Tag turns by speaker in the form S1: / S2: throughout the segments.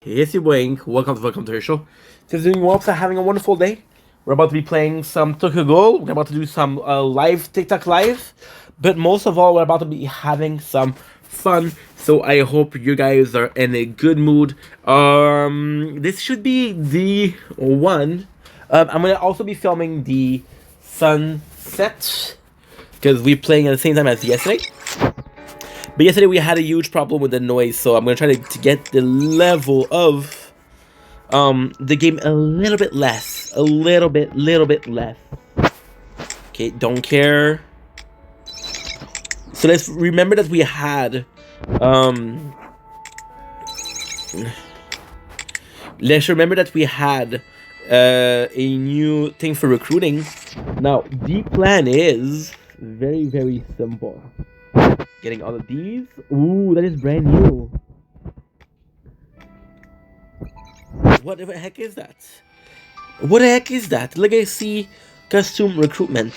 S1: Yes, you Boing. Welcome to the show. Since you all are having a wonderful day, we're about to be playing some Tokyo Ghoul. We're about to do some live TikTok live, but most of all, we're about to be having some fun. So I hope you guys are in a good mood. This should be the one. I'm gonna also be filming the sunset because we're playing at the same time as yesterday. But yesterday we had a huge problem with the noise, so I'm gonna try to get the level of the game a little bit less. A little bit less. Okay, don't care. So let's remember that we had let's remember that we had a new thing for recruiting. Now the plan is very simple. Getting all of these. Ooh, that is brand new. What the heck is that? What the heck is that? Legacy custom recruitment.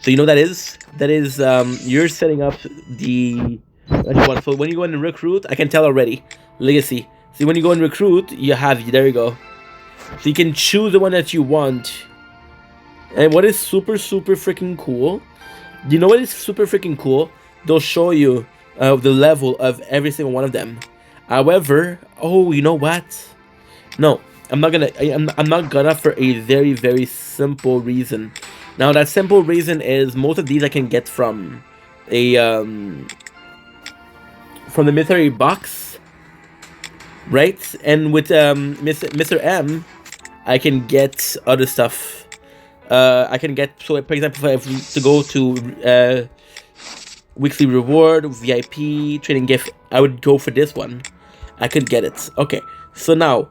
S1: So you know what that is? That is you're setting up the so when you go and recruit, I can tell already. Legacy. See, when you go and recruit, you have, there you go. So you can choose the one that you want. And what is super freaking cool? You know what is super freaking cool? They'll show you the level of every single one of them. However, oh, you know what? No, I'm not gonna. I'm not gonna for a very simple reason. Now that simple reason is most of these I can get from a from the military box, right? And with Mr. M, I can get other stuff. I can get, so for example, if I have to go to weekly reward, VIP, trading gift, I would go for this one. I could get it. Okay, so now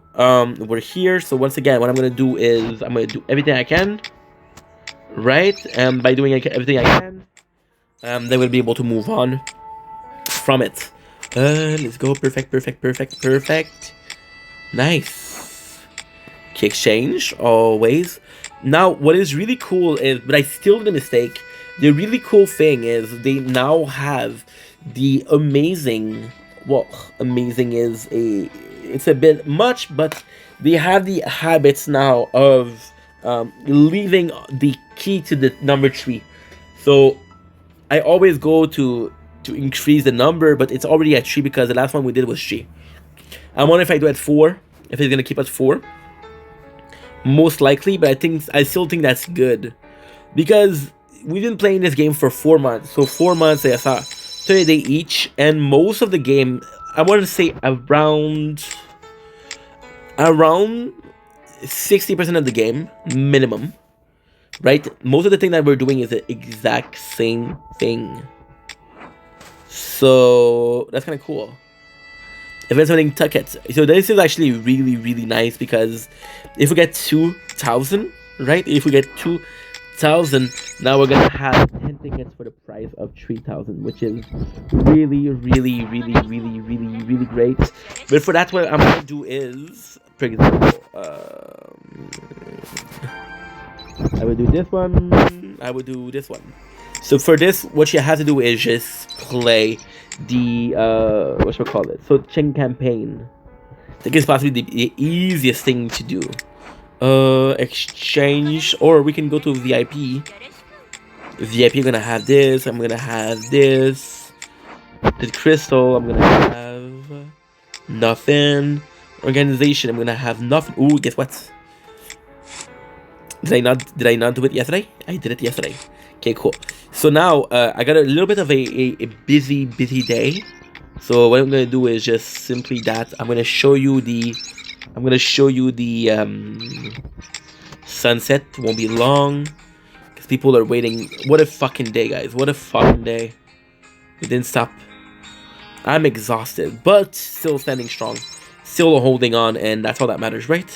S1: we're here. So once again, what I'm gonna do is I'm gonna do everything I can, right? And by doing everything I can, then we'll be able to move on from it. Let's go. Perfect. Nice. Okay, exchange always. Now, what is really cool is, but I still made a mistake. The really cool thing is they now have the amazing. Well, amazing is it's a bit much, but they have the habits now of leaving the key to the number 3. So I always go to increase the number, but it's already at 3 because the last one we did was 3. I wonder if I do at 4, if it's gonna keep us 4. Most likely, but I still think that's good because we've been playing this game for 4 months. So 4 months, I saw 30 days each, and most of the game, I want to say around 60% of the game minimum, right? Most of the thing that we're doing is the exact same thing. So that's kind of cool. Events running tickets. So this is actually really nice because if we get 2,000, right? If we get 2,000, now we're gonna have 10 tickets for the price of 3,000, which is really great. But for that, what I'm gonna do is, for example, I would do this one. I would do this one. So for this, what you have to do is just play the what should we call it? So chain campaign. I think it's possibly the easiest thing to do. Exchange, or we can go to VIP. VIP, gonna have this. I'm gonna have this. The crystal, I'm gonna have nothing. Organization, I'm gonna have nothing. Ooh, guess what? Did I not do it yesterday? I did it yesterday. Okay, cool. So now I got a little bit of a busy day. So what I'm gonna do is just simply that I'm gonna show you the sunset. It won't be long because people are waiting. What a fucking day, guys! What a fucking day. We didn't stop. I'm exhausted, but still standing strong, still holding on, and that's all that matters, right?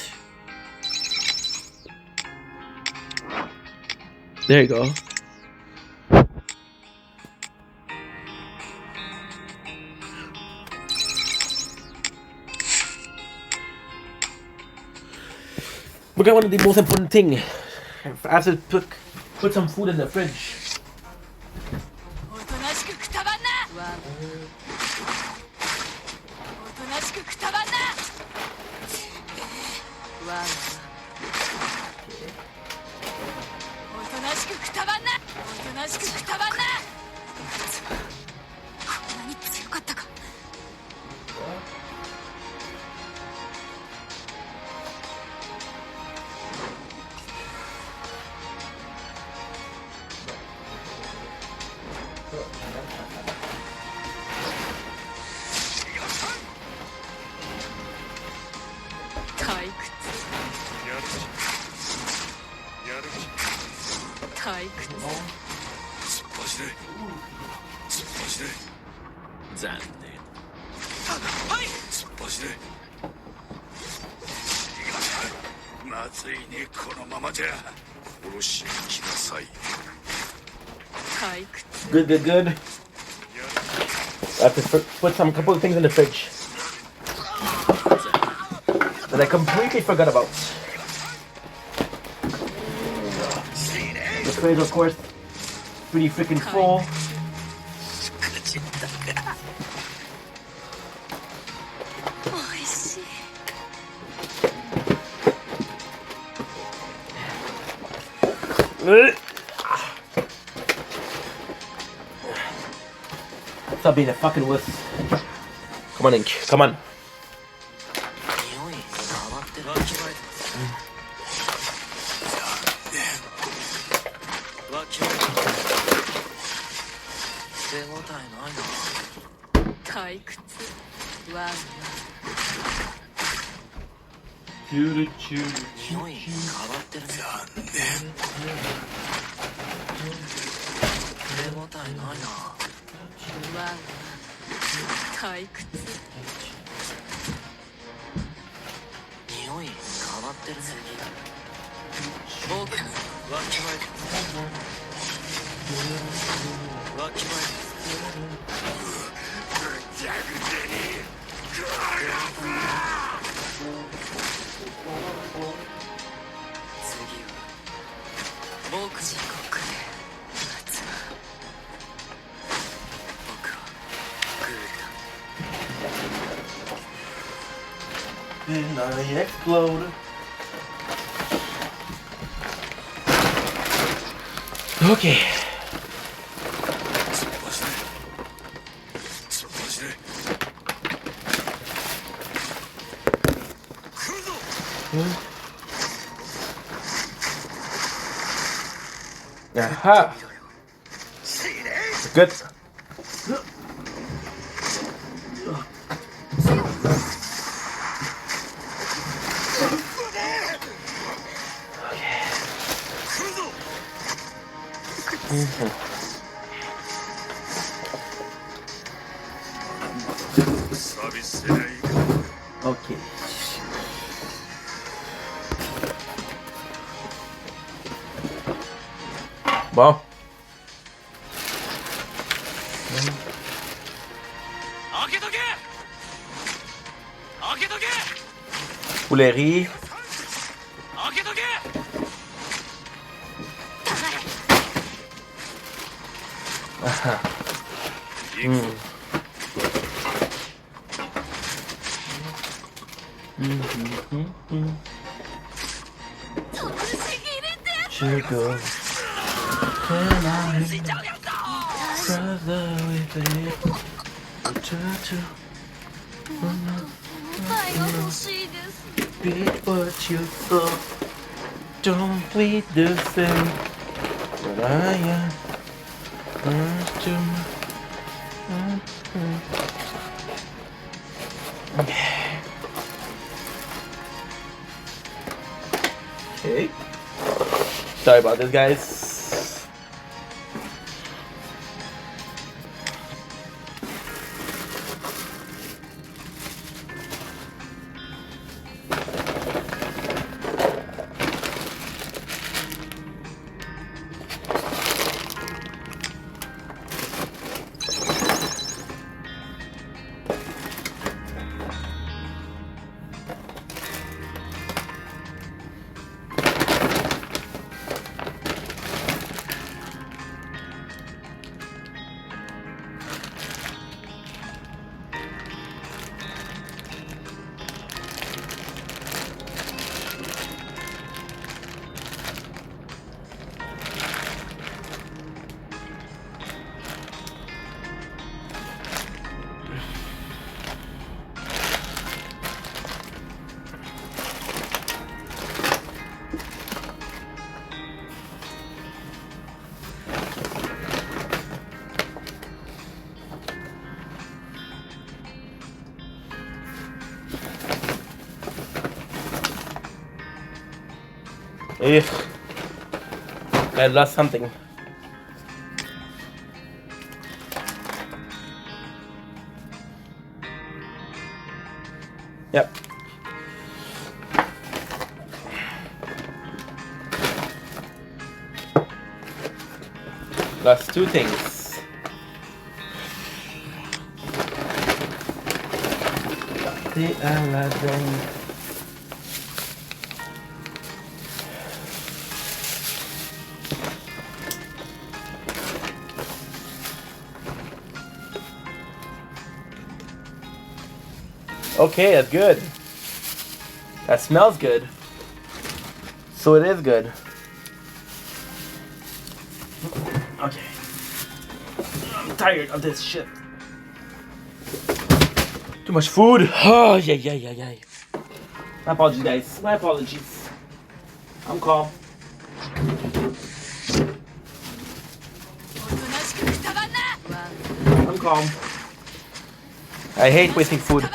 S1: There you go. We got one of the most important thing. I have to put some food in the fridge. Good, good, good. I have to put some couple of things in the fridge that I completely forgot about. The fridge, of course, pretty freaking full. Stop being a fucking wuss. Come on, Ink. Come on. Did I explode? Okay. Aha! Good. Okay. Bon. Poulerie. Aha. Sugar. Can I brother with it? Beat what you thought. Don't bleed the same. But I am. Okay. Sorry about this, guys. Ugh. I lost something. Yep. Lost two things. The Aladdin. Okay, that's good. That smells good. So it is good. Okay. I'm tired of this shit. Too much food. Oh, yeah. My apologies, guys. My apologies. I'm calm. I'm calm. I hate wasting food.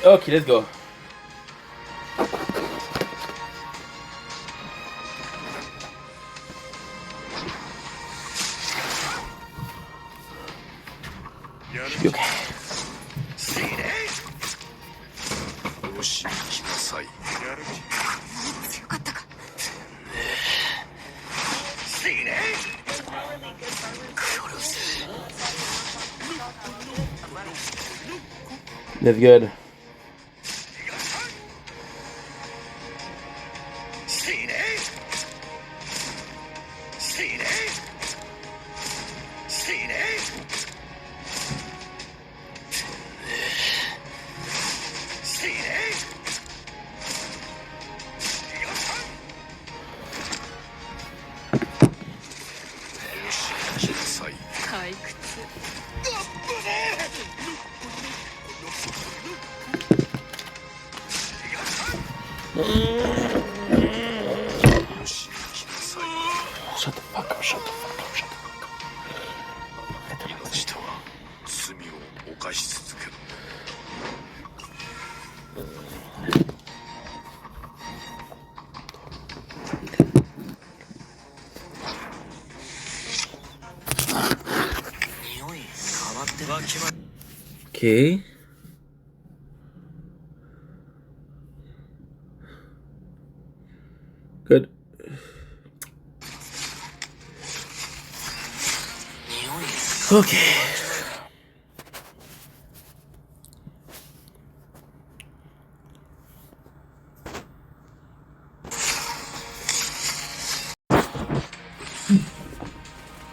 S1: Okay, let's go. Should be okay. That's good. Shut the fuck up, shut the fuck up, shut the fuck up. Okay. Good. Okay.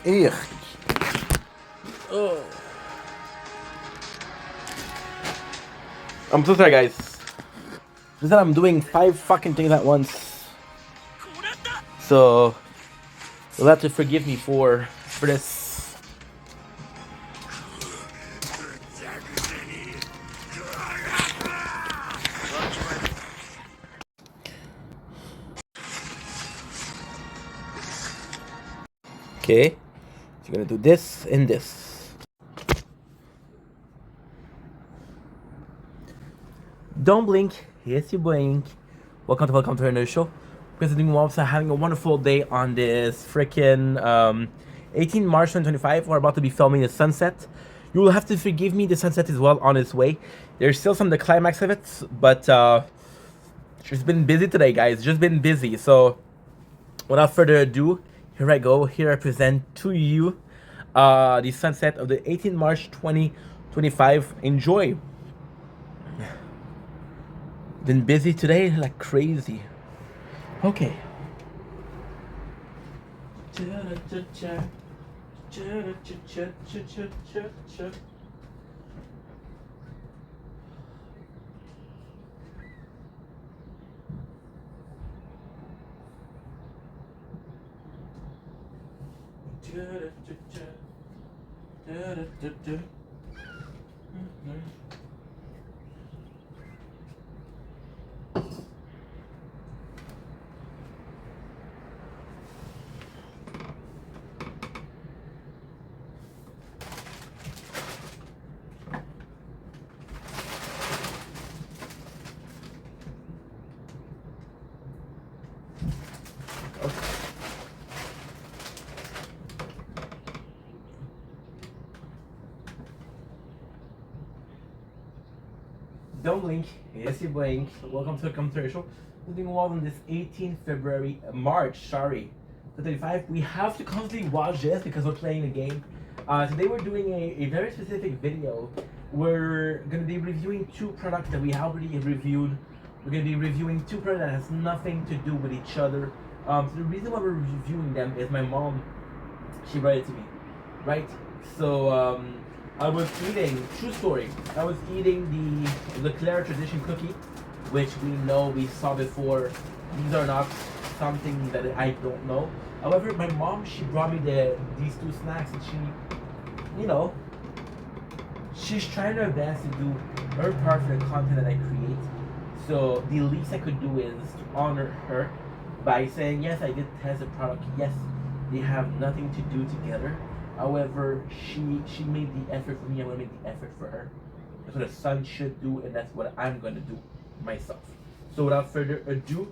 S1: Ugh. Oh. I'm so sorry, guys. Just that I'm doing 5 fucking things at once. So you'll have to forgive me for this. Okay, so you're gonna do this and this. Don't blink. Yes, you blink. Welcome to our new show. President Wobsa having a wonderful day on this freaking 18 March 2025. We're about to be filming the sunset. You will have to forgive me. The sunset is well on its way. There's still some of the climax of it, but just been busy today, guys. Just been busy. So without further ado, here I go. Here I present to you the sunset of the 18 March 2025. Enjoy. Been busy today like crazy. Okay. Don't blink. Yes, you blink. Welcome to the commercial. We're doing well on this 18th February, March, sorry, 35. We have to constantly watch this because we're playing a game. Today we're doing a very specific video. We're going to be reviewing two products that we already reviewed. We're going to be reviewing two products that has nothing to do with each other. So the reason why we're reviewing them is my mom, she brought it to me, right? So, I was eating, true story, I was eating the Leclerc Tradition cookie, which we saw before. These are not something that I don't know. However, my mom, she brought me these two snacks, and she's trying her best to do her part for the content that I create. So the least I could do is to honor her by saying, yes, I did test the product. Yes, they have nothing to do together. However, she made the effort for me. I'm gonna make the effort for her. That's what a son should do, and that's what I'm gonna do myself. So without further ado,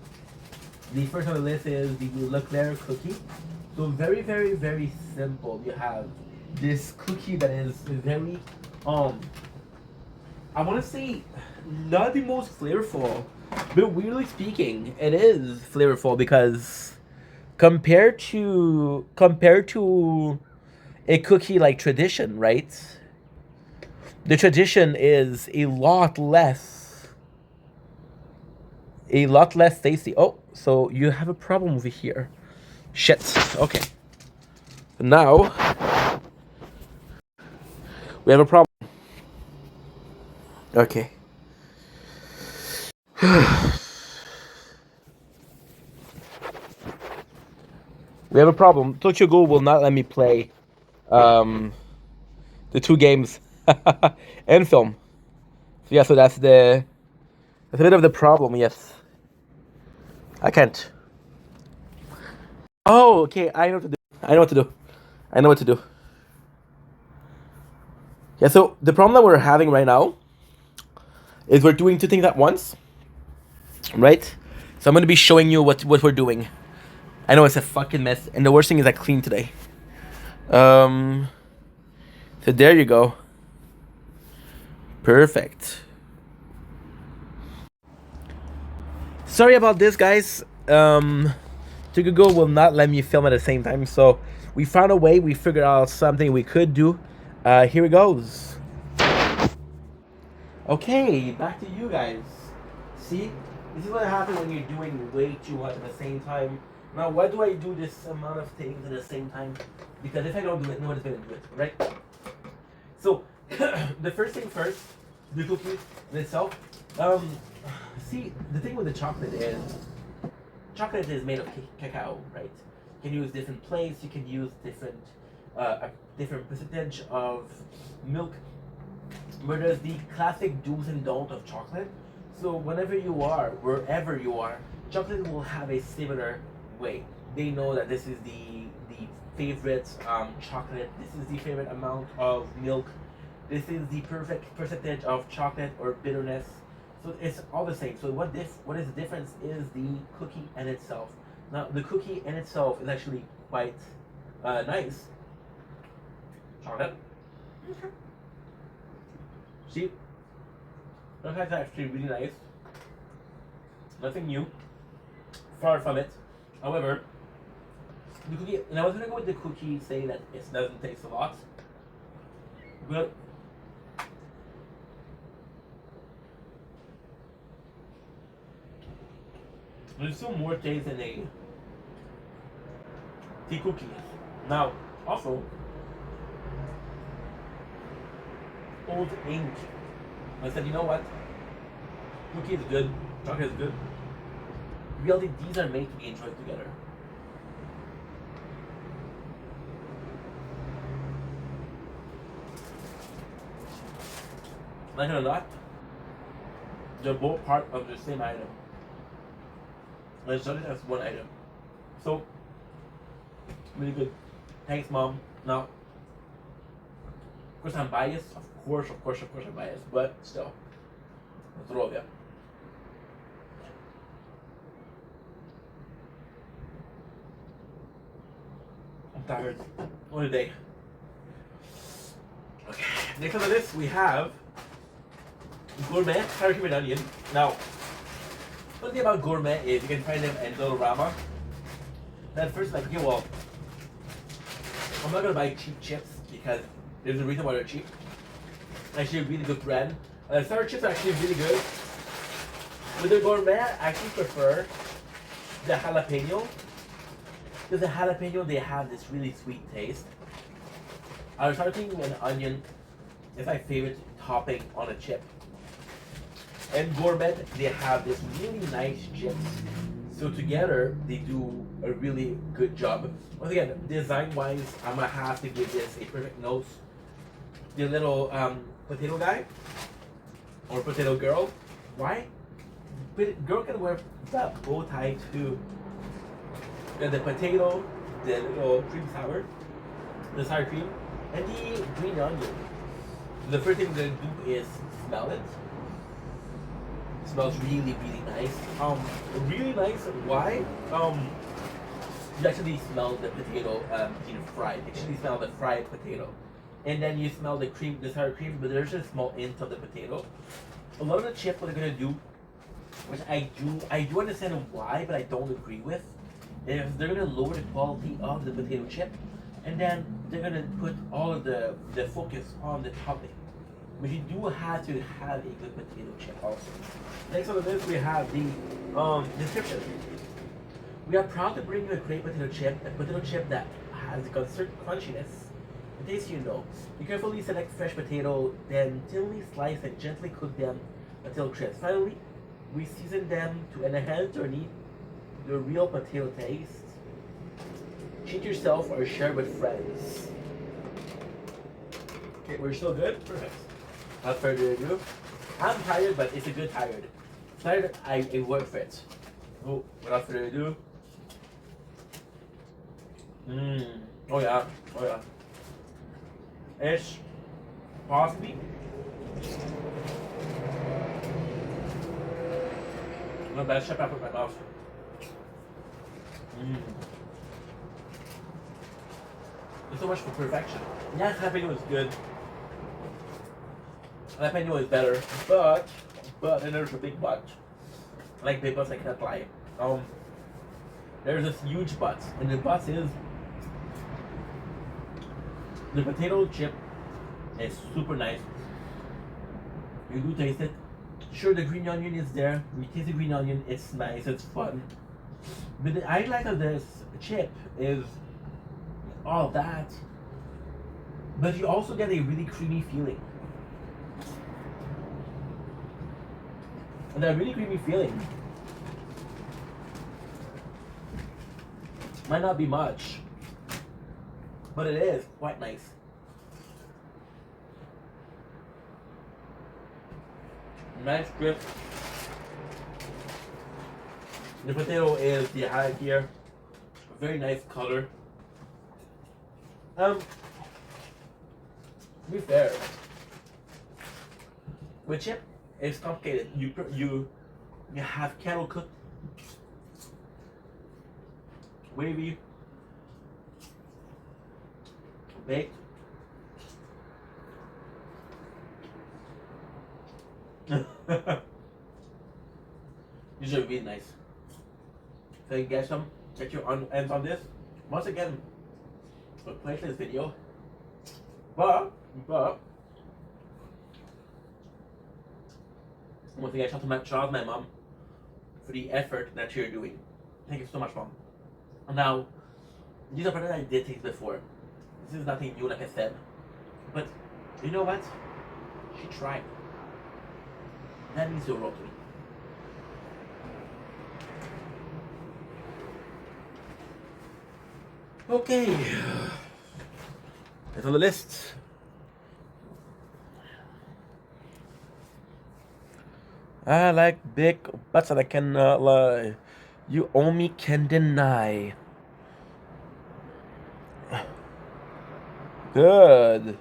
S1: the first on the list is the Leclerc cookie. So very, very, very simple. You have this cookie that is very, I want to say, not the most flavorful, but weirdly speaking, it is flavorful because compared to a cookie like Tradition, right? The Tradition is a lot less tasty. Oh, so you have a problem over here. Shit. Okay. Now we have a problem. Okay. We have a problem. Tokyo Ghoul will not let me play the two games and film. So yeah, so that's a bit of the problem. Yes, I can't. Oh, okay. I know what to do. I know what to do. Yeah. So the problem that we're having right now is we're doing two things at once, right? So I'm gonna be showing you what we're doing. I know it's a fucking mess, and the worst thing is I cleaned today. So there you go. Perfect. Sorry about this, guys. Google will not let me film at the same time, so we found a way. We figured out something we could do. Here it goes. Okay, back to you guys. See, this is what happens when you're doing way too much at the same time. Now, why do I do this amount of things at the same time? Because if I don't do it, nobody's gonna do it, right? So, the first thing first, the cookie in itself. See, the thing with the chocolate is made of cacao, right? You can use different plates. You can use a different percentage of milk. Whereas the classic do's and don'ts of chocolate. So wherever you are, chocolate will have a similar way. They know that this is the favorite chocolate. This is the favorite amount of milk. This is the perfect percentage of chocolate or bitterness. So it's all the same. So what is the difference is the cookie in itself. Now the cookie in itself is actually quite nice. Chocolate. Okay. See, that's actually really nice. Nothing new. Far from it. However, the cookie, and I was gonna go with the cookie saying that it doesn't taste a lot, but there's still more taste than a tea cookie. Now, also, old ink. I said, you know what? Cookie is good. Chocolate is good. Really, these are made to be enjoyed together. Like it or not, they're both part of the same item. Let's judge it as one item. So, really good. Thanks, Mom. Now, of course, I'm biased. Of course, I'm biased. But still, let's roll it. I'm tired. What a day. Okay, next on the list we have gourmet sour cream and onion. Now, one thing about gourmet is you can find them in Dollarama. Then first, like, okay, well, I'm not gonna buy cheap chips because there's a reason why they're cheap. Actually, a really good brand. Sour chips are actually really good. With the gourmet, I actually prefer the jalapeno. Because the jalapeno, they have this really sweet taste. Sour cream and onion is my favorite topping on a chip. And gourmet, they have this really nice chips. So together, they do a really good job. Once again, design-wise, I'm gonna have to give this a perfect nose. The little potato guy or potato girl. Why? Girl can wear that bow tie too. And the potato, the little cream sour, the sour cream, and the green onion. The first thing we're gonna do is smell it. It smells really, really nice. Really nice. Why? You actually smell the potato being fried. You actually smell the fried potato, and then you smell the cream, the sour cream. But there's a small hint of the potato. A lot of the chips, what they're gonna do, which I do understand why, but I don't agree with, is they're gonna lower the quality of the potato chip, and then they're gonna put all of the focus on the topping. But you do have to have a good potato chip also. Next on the list we have the description. We are proud to bring you a great potato chip that has a certain crunchiness. The taste you know. You carefully select fresh potato, then thinly slice and gently cook them until crisp. Finally, we season them to enhance or need the real potato taste. Treat yourself or share with friends. Okay, we're still good? Perfect. Without further ado, I'm tired, but it's a good tired. Tired, I work for it. Oh, without further ado. Oh yeah. It's possibly the best chip I put in my mouth. There's so much for perfection. Yeah, jalapeno is good. Jalapeno is better, but and there's a big but. Like big butts, I cannot lie. There's this huge but, and the but is the potato chip is super nice. You do taste it. Sure, the green onion is there. You taste the green onion. It's nice. It's fun. But the highlight of this chip is all that. But you also get a really creamy feeling. And that really creamy feeling might not be much, but it is quite nice. Nice grip. The potato is the highlight here. Very nice color. To be fair, with chip, it's complicated. You have kettle cooked, wavy, baked. These are really nice. So you get your hands on this. Once again, I'll play this video. But once again, shout out to my mom for the effort that you're doing. Thank you so much, Mom. Now, these are products I did taste before. This is nothing new, like I said. But you know what? She tried. That means the world to me. Okay. It's on the list. I like big butts and I cannot lie. You only can deny. Good.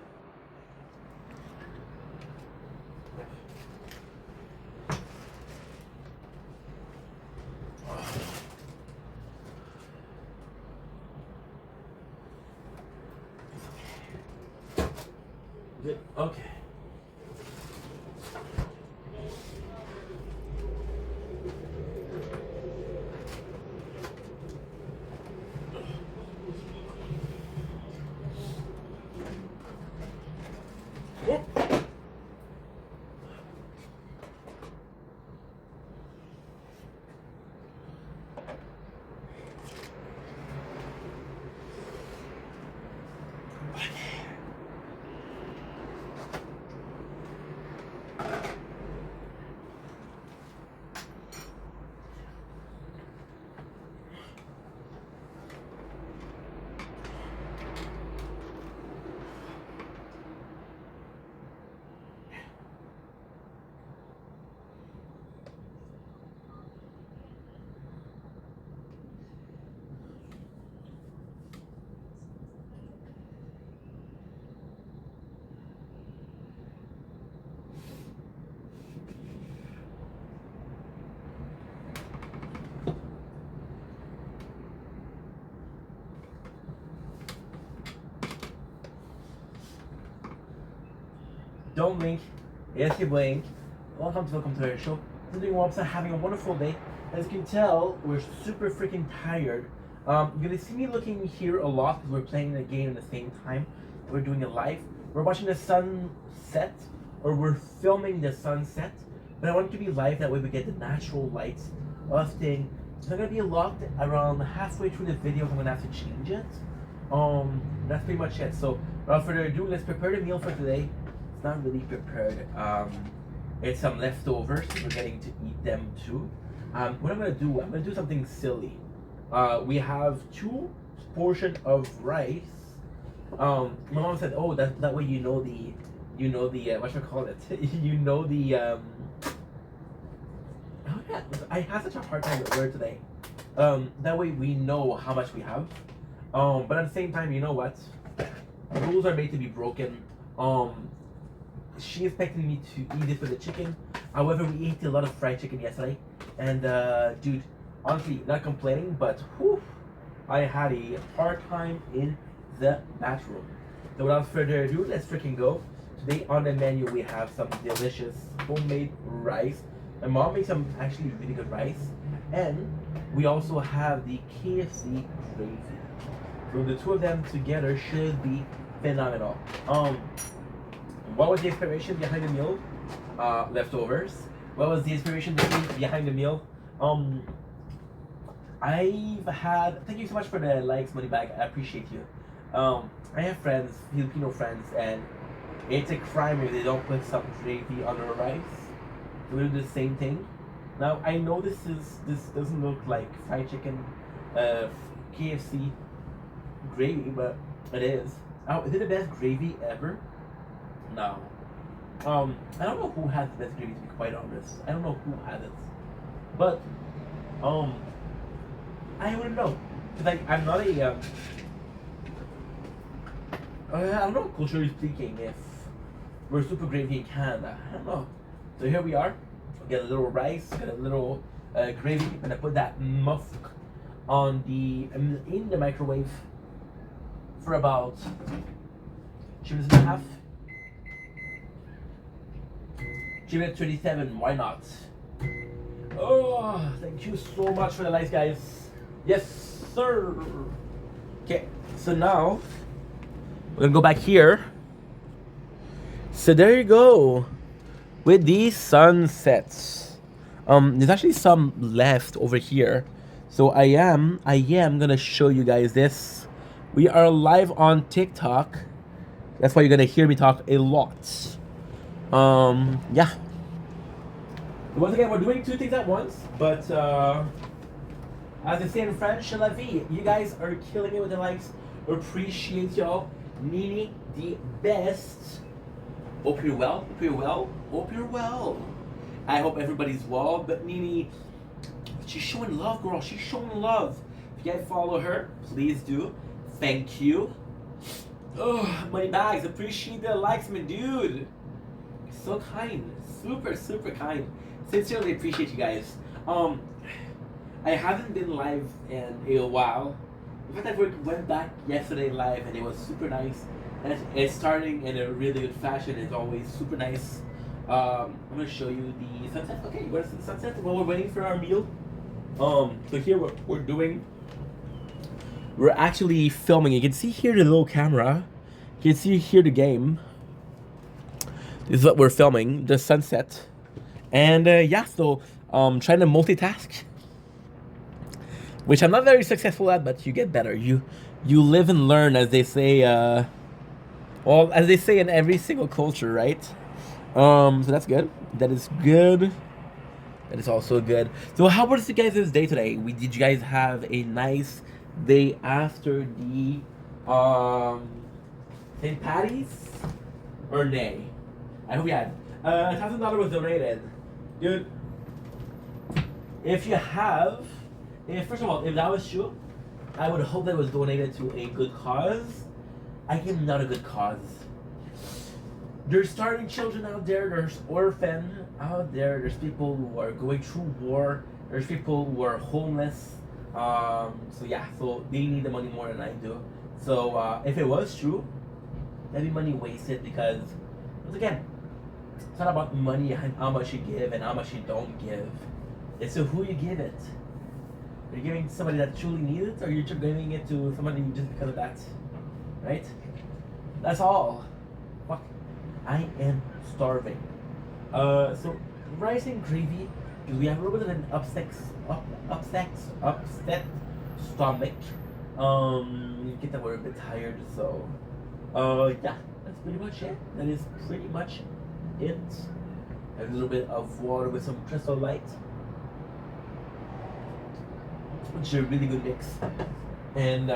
S1: Good. Okay. Don't blink. Yes, you blink. Welcome to our show. Today we're also having a wonderful day. As you can tell, we're super freaking tired. You're gonna see me looking here a lot because we're playing the game at the same time. We're doing it live. We're watching the sunset, or we're filming the sunset. But I want it to be live, that way we get the natural lights of thing. It's not gonna be a lot. Around halfway through the video, I'm gonna have to change it. That's pretty much it. So, without further ado, let's prepare the meal for today. It's not really prepared. It's some leftovers. We're getting to eat them too. What I'm gonna do something silly. We have two portion of rice. My mom said, "Oh, that way you know the what should I call it? you know the oh yeah, I have such a hard time with word today. That way we know how much we have. But at the same time, you know what? Rules are made to be broken. She expected me to eat it with the chicken. However, we ate a lot of fried chicken yesterday, and dude, honestly, not complaining, but whew, I had a hard time in the bathroom. So without further ado, let's freaking go. Today on the menu we have some delicious homemade rice. My mom made some actually really good rice, and we also have the KFC gravy. So the two of them together should be phenomenal. What was the inspiration behind the meal? Leftovers. What was the inspiration behind the meal? I've had. Thank you so much for the likes, money back. I appreciate you. I have friends, Filipino friends, and it's a crime if they don't put some gravy on their rice. We do the same thing. Now I know this doesn't look like fried chicken, KFC gravy, but it is. Oh, is it the best gravy ever? No. I don't know who has the best gravy, to be quite honest. I don't know who has it, but um, I wouldn't know. Cause like I'm not a I don't know, culturally speaking, if we're super gravy in Canada. I don't know. So here we are. Get a little rice, get a little gravy, and I put that muff on in the microwave for about 2 minutes and a half. 3 minutes 37. Why not? Oh, thank you so much for the likes, guys. Yes, sir. Okay, so now we're gonna go back here. So there you go. With these sunsets, there's actually some left over here. So I am gonna show you guys this. We are live on TikTok. That's why you're gonna hear me talk a lot. Yeah. Once again, we're doing two things at once, but as they say in French, la vie. You guys are killing it with the likes. Appreciate y'all. Meaning the best. Hope you're well. Hope you're well. Hope you're well. I hope everybody's well. But Mimi, she's showing love, girl. She's showing love. If you guys follow her, please do. Thank you. Oh, money bags. Appreciate the likes, my dude. So kind. Super, super kind. Sincerely appreciate you guys. I haven't been live in a while. In fact, I went back yesterday live and it was super nice. And it's starting in a really good fashion. It's always super nice. I'm gonna show you the sunset. Okay, you wanna see the sunset while we're waiting for our meal? So here what we're doing, we're actually filming. You can see here the little camera. You can see here the game. This is what we're filming, the sunset. And yeah, so trying to multitask, which I'm not very successful at, but you get better. You live and learn, as they say. Well, as they say in every single culture, right? So that's good. That is good. That is also good. So how was you guys' day today? Did you guys have a nice day after the St. Patty's or nay? I hope you had. $1,000 was donated. Dude, if you have, first of all, if that was true, I would hope that it was donated to a good cause. I am not a good cause. There's starving children out there, there's orphans out there, there's people who are going through war, there's people who are homeless. So yeah, so they need the money more than I do. So if it was true, that'd be money wasted because, once again, it's not about money and how much you give and how much you don't give. It's to who you give it. Are you giving somebody that truly needs it, or are you just giving it to somebody just because of that? Right? That's all. Fuck. I am starving. So rice and gravy, because we have a little bit of an upset stomach. Get that we're a bit tired, so yeah, that's pretty much it. That is pretty much it. A little bit of water with some crystal light, which is a really good mix. And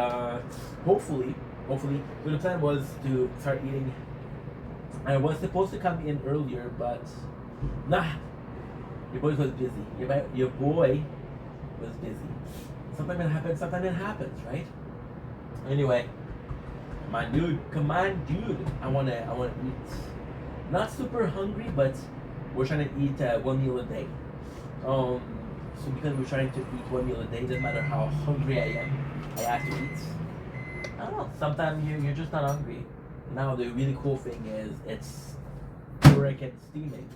S1: hopefully, the plan was to start eating. I was supposed to come in earlier, but nah, your boy was busy. Your boy was busy. Sometimes it happens, right? Anyway, come on, dude. I wanna eat. Not super hungry, but we're trying to eat one meal a day. So because we're trying to eat one meal a day, doesn't matter how hungry I am, I have to eat. I don't know. Sometimes you're just not hungry. Now the really cool thing is it's freaking steaming.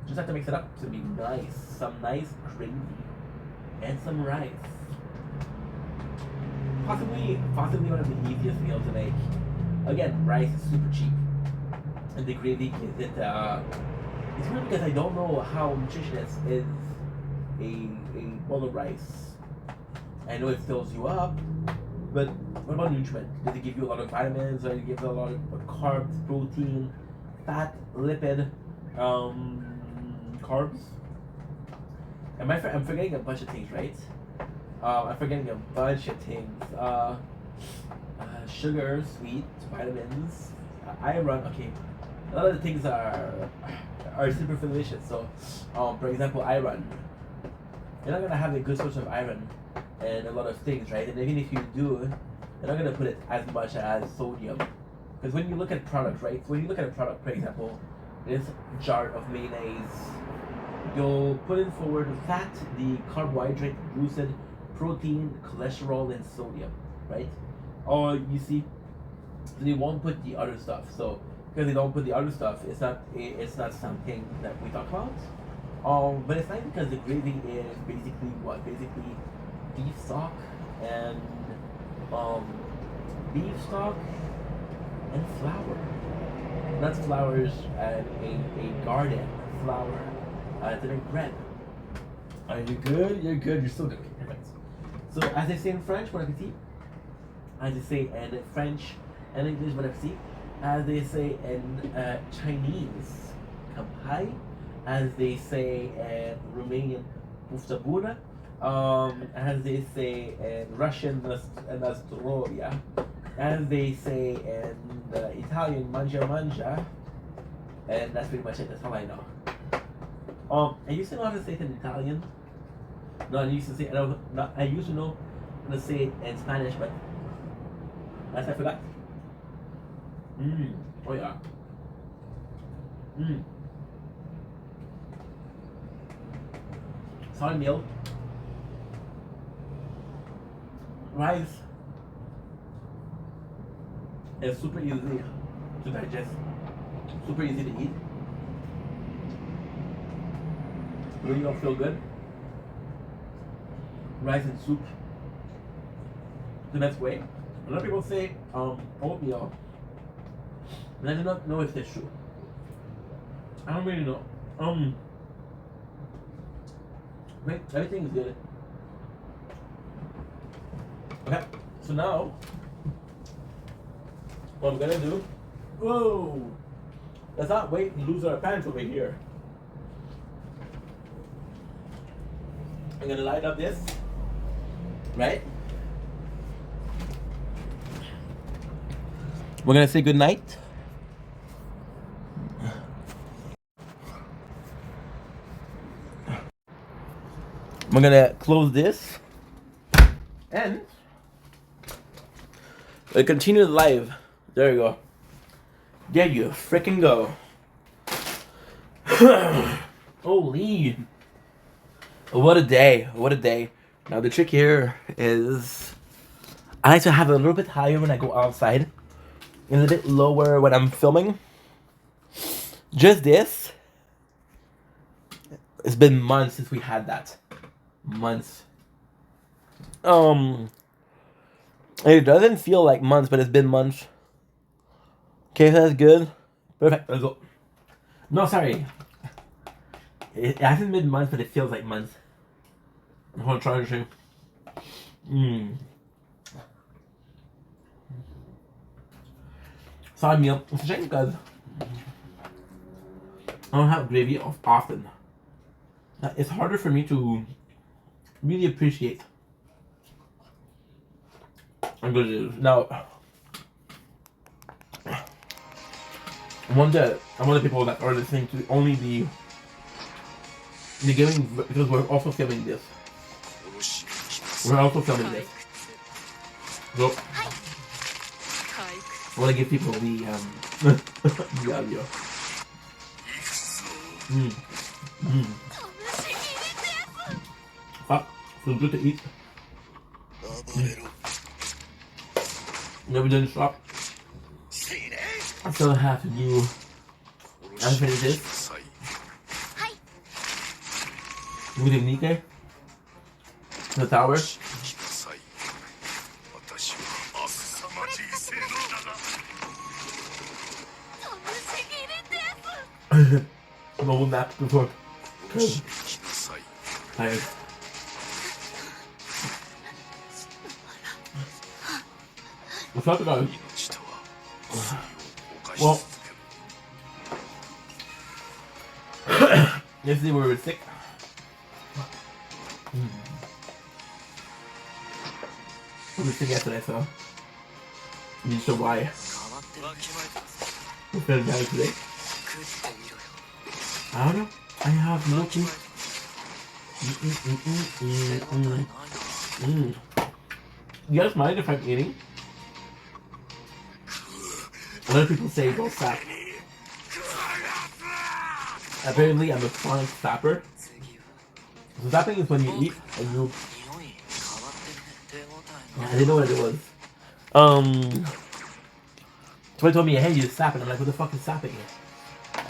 S1: Just have to mix it up to be nice. Some nice gravy and some rice. Possibly one of the easiest meals to make. Again, rice is super cheap, and the gravy gives it. It's weird because I don't know how nutritious is a bowl of rice. I know it fills you up, but what about nutriment? Does it give you a lot of vitamins, or does it give you a lot of carbs, protein, fat, lipid, carbs? I'm forgetting a bunch of things, right? I'm forgetting a bunch of things. Sugar, sweet, vitamins, iron. Okay, a lot of the things are super delicious. So, for example, iron. You're not gonna have a good source of iron and a lot of things, right? And even if you do, you're not gonna put it as much as sodium. Because when you look at products, right? When you look at a product, for example, this jar of mayonnaise, you'll put in forward the fat, the carbohydrate, glucid, protein, cholesterol, and sodium, right? Or you see, they won't put the other stuff. So because they don't put the other stuff, it's not something that we talk about. But it's nice because the gravy is basically what? Basically beef stock and flour. Not flowers at a garden. Flour to make bread. Are you good? You're good. You're still good. Okay, perfect. So as they say in French, bon appetit. As they say in French and English, bon appetit. As they say in Chinese, kampai. As they say in Romanian, puftabura. As they say in Russian, nastrovia. As they say in Italian, mangia mangia. And that's pretty much it. That's all I know. I used to know how to say it in Italian. No, I used to say I used to know how to say it in Spanish, but I forgot. Oh yeah. Soy milk. Rice is super easy to digest. Super easy to eat. Really don't feel good. Rice and soup. The best way. A lot of people say oatmeal. And I do not know if that's true. I don't really know. Wait, everything is good. Okay, so now what I'm gonna do. Whoa! Let's not wait and lose our pants over here. I'm gonna light up this, right? We're gonna say good night. We're gonna close this and we'll continue the live. There you go. There you freaking go. Holy. What a day. What a day. Now the trick here is I like to have it a little bit higher when I go outside and a bit lower when I'm filming. Just this. It's been months since we had that. Months. It doesn't feel like months, but it's been months. Okay, so that's good. Perfect. Let's go. No, sorry. It hasn't been months, but it feels like months. I'm gonna try to show. Sorry, meal. It's a shame because I don't have gravy often. It's harder for me to really appreciate. I'm gonna do now. I'm one of the people that are listening to only the gaming because we're also filming this. We're also filming this. So I want to give people the the audio. Fuck, feels good to eat. Never done stop. I still have to do. I'm finish this. With the Nike. The tower. I'm a little nap before. Tired. What's up, guys? Well, yesterday we were sick. We were sick yesterday, so I'm not sure why. We're feeling better today. I don't know. I have no clue. You guys mind if I'm eating? A lot of people say don't sap. Apparently, I'm a chronic sapper. So sapping is when you eat and you. Yeah, I didn't know what it was. Somebody told me, hey, you sap, and I'm like, what the fuck is sapping?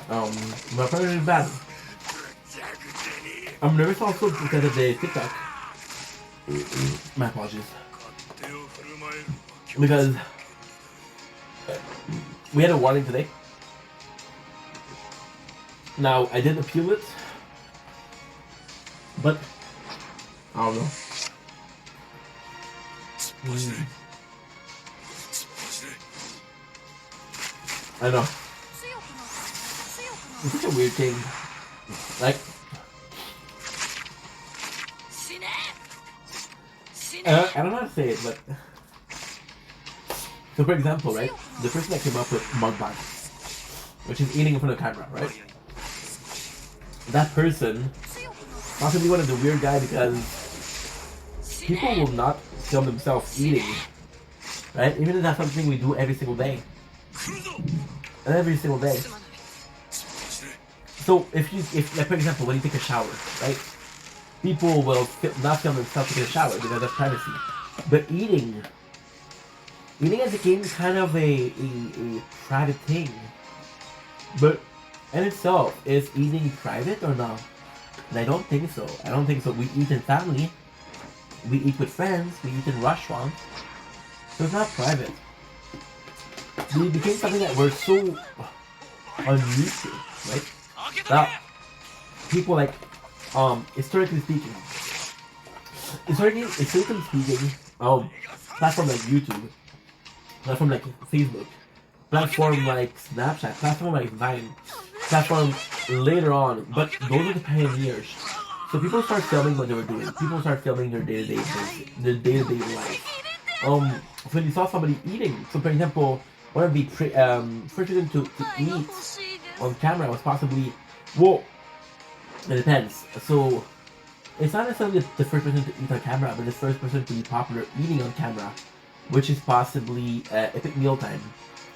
S1: My friend is bad. I'm nervous also because of the TikTok. My apologies. Because we had a warning today. Now, I didn't appeal it, but I don't know. I know. It's such a weird thing. Like, I don't know how to say it, but so for example, right, the person that came up with mukbang, which is eating in front of the camera, right? that person, possibly one of the weird guy, because people will not film themselves eating, right? Even if that's something we do every single day. Every single day. So if like for example, when you take a shower, right? People will not film themselves taking a shower because of privacy. But eating as a game is kind of a private thing. But in itself, is eating private or not? And I don't think so. I don't think so. We eat in family. We eat with friends. We eat in restaurants. So it's not private. It became something that we're so unused to, right? Now, people like, historically speaking, platform like YouTube, platform like Facebook, platform like Snapchat, platform like Vine, platform later on, but those are the pioneers. So people start filming what they were doing. People start filming their day-to-day life. So when you saw somebody eating, so for example, one of the first reason to eat on camera was possibly, well, it depends. So it's not necessarily the first person to eat on camera, but the first person to be popular eating on camera, which is possibly Epic Mealtime.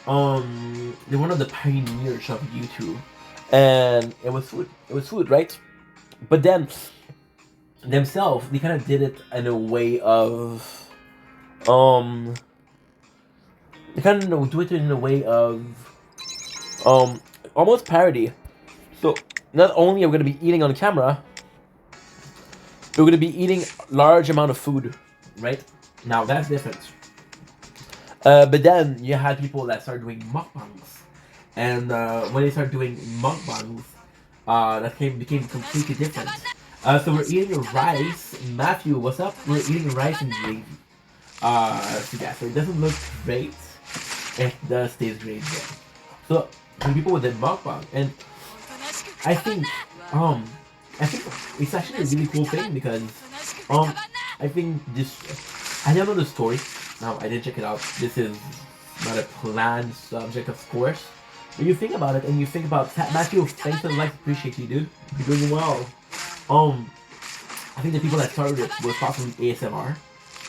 S1: They're one of the pioneers of YouTube, and it was food. It was food, right? But then themselves, they kind of did it in a way of, they kind of do it in a way of, almost parody. So not only are we gonna be eating on camera, we're gonna be eating large amount of food, right? Now that's different. But then you had people that started doing mukbangs, and when they started doing mukbangs, became completely different. So we're eating rice. Matthew, what's up? We're eating rice and gravy. So yeah, so it doesn't look great. It does taste great though. So when people with the mukbang, and I think, I think it's actually a really cool thing because, I think this, I don't know the story. No, I didn't check it out. This is not a planned subject, of course. But you think about it, and you think about Matthew. Thanks for the like, appreciate you, dude. You're doing well. I think the people that started it was possibly ASMR,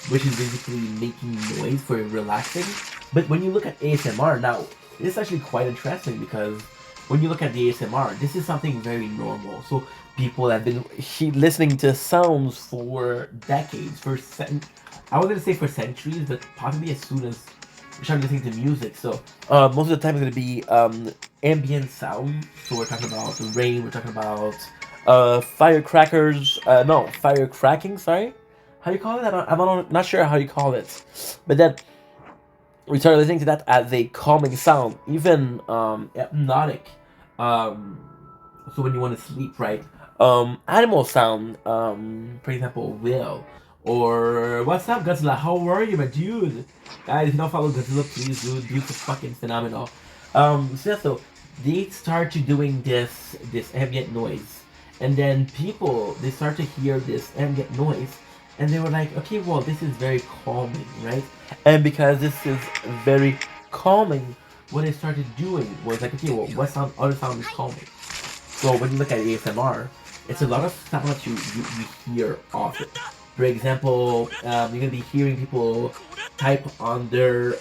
S1: which is basically making noise for relaxing. But when you look at ASMR now, it's actually quite interesting because when you look at the ASMR, this is something very normal. So people have been listening to sounds for decades, I was gonna say for centuries, but probably as soon as we start listening to music. So most of the time it's gonna be ambient sound. So we're talking about the rain. We're talking about firecrackers. No, fire cracking. Sorry, how do you call it? I'm not sure how you call it. But then we started listening to that as a calming sound, even hypnotic. So when you want to sleep, right? Animal sound. For example, whale. Or what's up, Godzilla? How are you, my dude? Guys, if you don't follow Godzilla, please do. Dude's fucking phenomenal. So yeah, so they start to doing this ambient noise, and then people they start to hear this ambient noise, and they were like, okay, well, this is very calming, right? And because this is very calming, what they started doing was like, okay, well, what sound other sound is calming? So when you look at ASMR, it's a lot of sound that you hear often. For example, you're gonna be hearing people type on their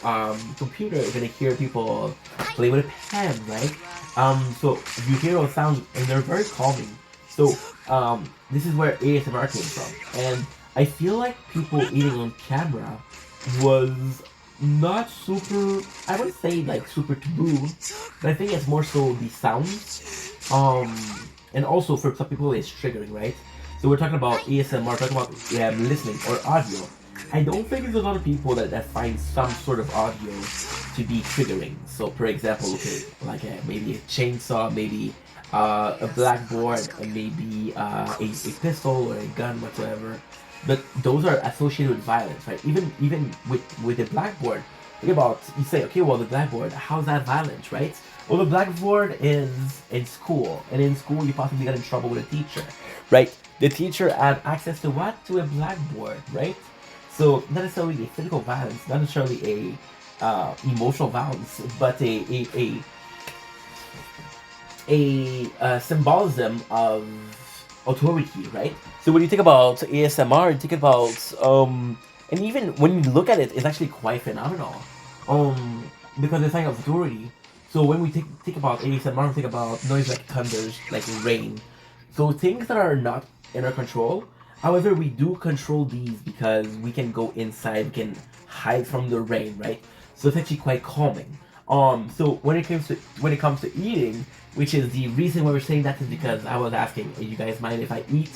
S1: computer. You're gonna hear people play with a pen, right? So you hear those sounds, and they're very calming. So this is where ASMR came from, and I feel like people eating on camera was not super. I wouldn't say like super taboo, but I think it's more so the sounds. And also for some people it's triggering, right? So we're talking about ASMR, talking about listening or audio. I don't think there's a lot of people that find some sort of audio to be triggering. So for example, okay, like maybe a chainsaw, maybe a blackboard, and maybe a pistol or a gun, whatsoever. But those are associated with violence, right? Even with the blackboard, think about, you say, okay, well, the blackboard, how's that violent, right? Well, the blackboard is in school, and in school you possibly got in trouble with a teacher, right? The teacher had access to what? To a blackboard, right? So not necessarily a physical violence, not necessarily a emotional violence, but a symbolism of authority, right? So when you think about ASMR, you think about and even when you look at it, it's actually quite phenomenal, because it's like authority. So when we think about ASMR, we think about noise like thunders, like rain, so things that are not in our control. However, we do control these because we can go inside, we can hide from the rain, right? So it's actually quite calming. So when it comes to eating, which is the reason why we're saying that is because I was asking, you guys mind if I eat?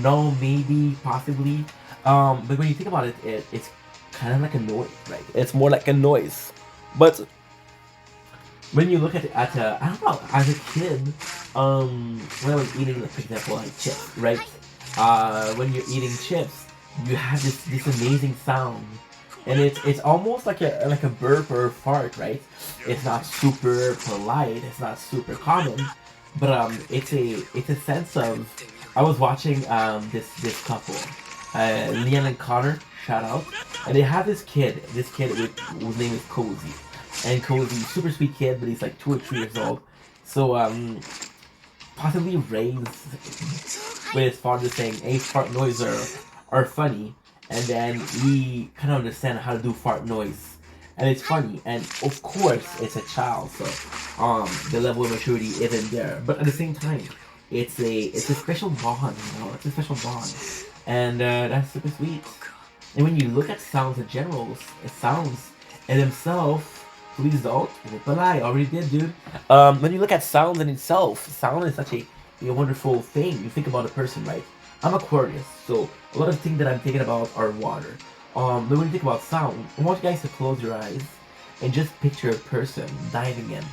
S1: No, maybe, possibly. But when you think about it, it's kind of like a noise, right? It's more like a noise. But when you look at I don't know, as a kid, when I was eating, like, for example, like chips, right? When you're eating chips, you have this amazing sound, and it's almost like a burp or a fart, right? It's not super polite, it's not super common, but it's a sense of. I was watching this couple, Leanne and Connor, shout out, and they have this kid whose name is Cozy, and Cozy, super sweet kid, but he's like 2 or 3 years old, so possibly raised with his father saying, "Hey, fart noise are funny," and then we kind of understand how to do fart noise, and it's funny, and of course it's a child, so the level of maturity isn't there, but at the same time, it's a special bond, it's a special bond, and that's super sweet. And when you look at sounds in general, sounds in themselves, please don't. But I already did, dude. When you look at sounds in itself, sound is such a wonderful thing. You think about a person, right? I'm Aquarius, so a lot of things that I'm thinking about are water. But when you think about sound, I want you guys to close your eyes and just picture a person diving in,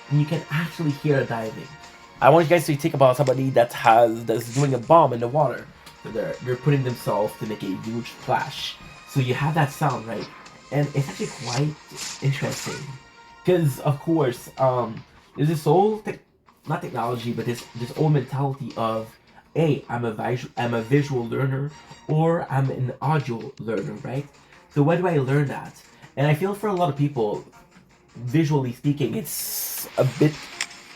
S1: and you can actually hear it diving. I want you guys to think about somebody that's doing a bomb in the water. So they're putting themselves to make a huge splash. So you have that sound, right? And it's actually quite interesting, because of course, there's this whole not technology, but this old mentality of, hey, I'm a visual learner, or I'm an audio learner, right? So where do I learn that? And I feel for a lot of people, visually speaking, it's a bit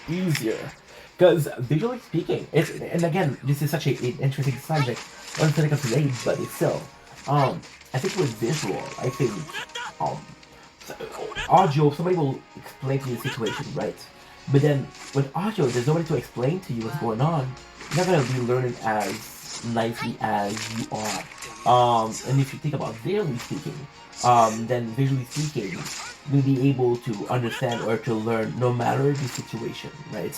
S1: easier. Because visually speaking, and again, this is such an interesting subject, not to take up today, but it's still, I think with visual, I think, um, so- audio, somebody will explain to you the situation, right? But then with audio, there's nobody to explain to you what's going on. You're not gonna be learning as nicely as you are. And if you think about visually speaking, then visually speaking, you'll be able to understand or to learn no matter the situation, right?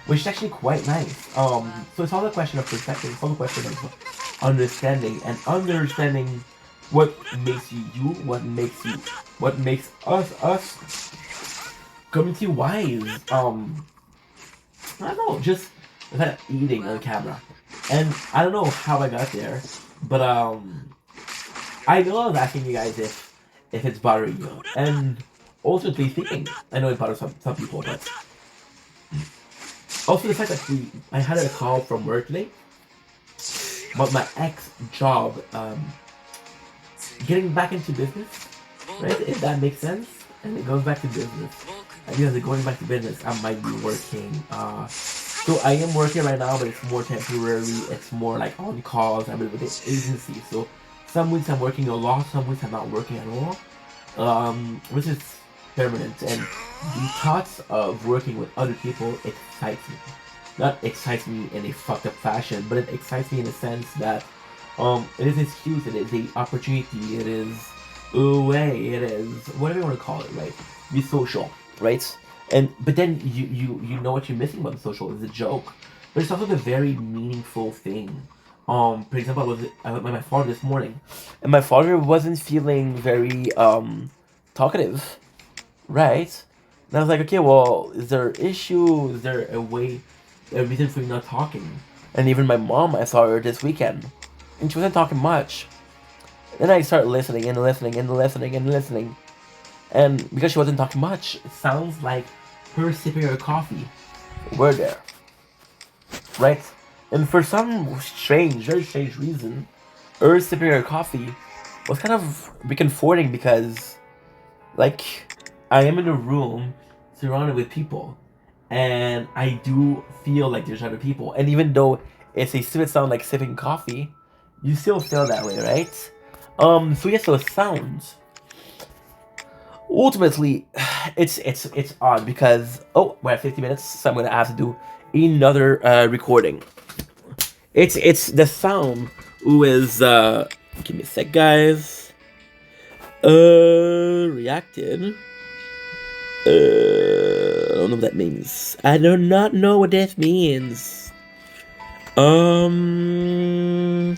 S1: Which is actually quite nice. So it's all a question of perspective. It's all a question of understanding, and understanding what makes you you, what makes us community wise. I don't know, just kind of eating on camera, and I don't know how I got there, but I know I was asking you guys if it's bothering you, and also to be speaking, I know it bothers some people, but also the fact that I had a call from work today about my ex job, getting back into business, right? If that makes sense, and it goes back to business. Because going back to business, I might be working. So I am working right now, but it's more temporary. It's more like on calls. I'm with this agency, so some weeks I'm working a lot, some weeks I'm not working at all. Which is permanent, and the thoughts of working with other people excites me. Not excites me in a fucked up fashion, but it excites me in the sense that it is an excuse, it is a opportunity, it is a way, it is whatever you want to call it, right? Be social, right? And but then you know what you're missing about the social is a joke, but it's also the very meaningful thing. For example, I was with my father this morning, and my father wasn't feeling very talkative, right? And I was like, okay, well, is there an issue? Is there a way, a reason for you not talking? And even my mom, I saw her this weekend, and she wasn't talking much. Then I started listening and listening and listening and listening, and because she wasn't talking much, it sounds like her sipping her coffee. We're there, right? And for some strange, very strange reason, her sipping her coffee was kind of reconforting because, like, I am in a room surrounded with people, and I do feel like there's other people. And even though it's a stupid sound like sipping coffee, you still feel that way, right? So yes, those sounds. Ultimately, it's odd because we're at 50 minutes, so I'm gonna have to do another recording. It's the sound who is give me a sec, guys. Reacted. I don't know what that means. I do not know what that means. Um.